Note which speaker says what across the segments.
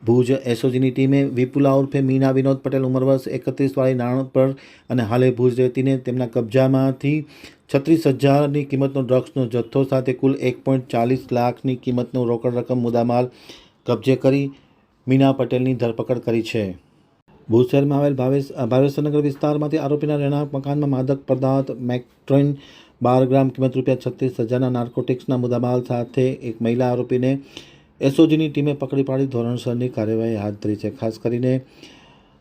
Speaker 1: ભુજ એસઓજીની ટીમે વિપુલા ઉર્ફે મીના વિનોદ પટેલ ઉંમર વર્ષ 31 વાળી નાણાં પર અને હાલે ભુજ રહેતીને તેમના કબજામાંથી 36,000ની કિંમતનો ડ્રગ્સનો જથ્થો સાથે કુલ 1.40 લાખની કિંમતનો રોકડ રકમ મુદ્દામાલ કબજે કરી મીના પટેલની ધરપકડ કરી છે. ભુજ શહેરમાં આવેલ ભાવેશનગર વિસ્તારમાંથી આરોપીના રહેણાંક મકાનમાં માદક પદાર્થ મેક્ટ્રોન 12 ગ્રામ કિંમત ₹36,000ના નાર્કોટિક્સના મુદ્દામાલ સાથે એક મહિલા આરોપીને એસઓજીની ટીમે પકડી પાડી ધોરણસરની કાર્યવાહી હાથ ધરી છે. ખાસ કરીને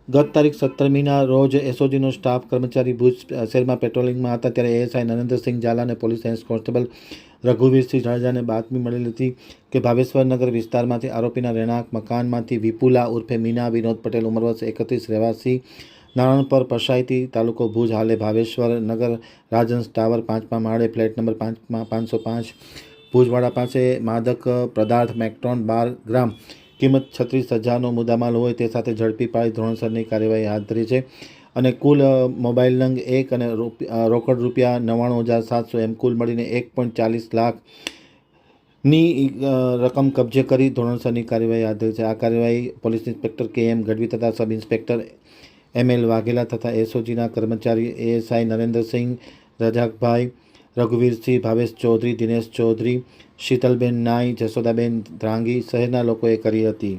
Speaker 1: ગત તારીખ 17મીના રોજ એસઓજીનો સ્ટાફ કર્મચારી ભુજ શહેરમાં પેટ્રોલિંગમાં હતા ત્યારે એએસઆઈ નરેન્દ્રસિંહ ઝાલા અને પોલીસ હેડ કોન્સ્ટેબલ રઘુવીરસિંહ જાડેજાને બાતમી મળેલી હતી કે ભાવેશનગર વિસ્તારમાંથી આરોપીના રહેણાંક મકાનમાંથી વિપુલા ઉર્ફે મીના વિનોદ પટેલ ઉંમર વર્ષ 31 રહેવાસી નારણપર પશાયતી તાલુકો ભુજ હાલે ભાવેશ્વર નગર રાજહંસ ટાવર 5મા માળે ફ્લેટ નંબર 505 ભુજવાડા પાસે માદક પદાર્થ મેક્ટ્રોન 12 ગ્રામ કિંમત 36,000નો મુદ્દામાલ હોય તે સાથે ઝડપી પાડી ધોરણસરની કાર્યવાહી હાથ ધરી છે અને કુલ મોબાઈલ નંગ 1 અને રોકડ ₹99,700 એમ કુલ મળીને 1.40 લાખની રકમ કબજે કરી ધોરણસરની કાર્યવાહી હાથ ધરી છે. આ કાર્યવાહી પોલીસ ઇન્સ્પેક્ટર KM ગઢવી તથા સબ ઇન્સ્પેક્ટર ML વાઘેલા તથા એસઓજીના કર્મચારી એએસઆઈ નરેન્દ્રસિંહ, રજાકભાઈ, રઘુવીરસિંહ, ભાવેશ ચૌધરી, દિનેશ ચૌધરી, શીતલબેન નાઈ, જશોદાબેન ધ્રાંગી સહિતના લોકોએ કરી હતી.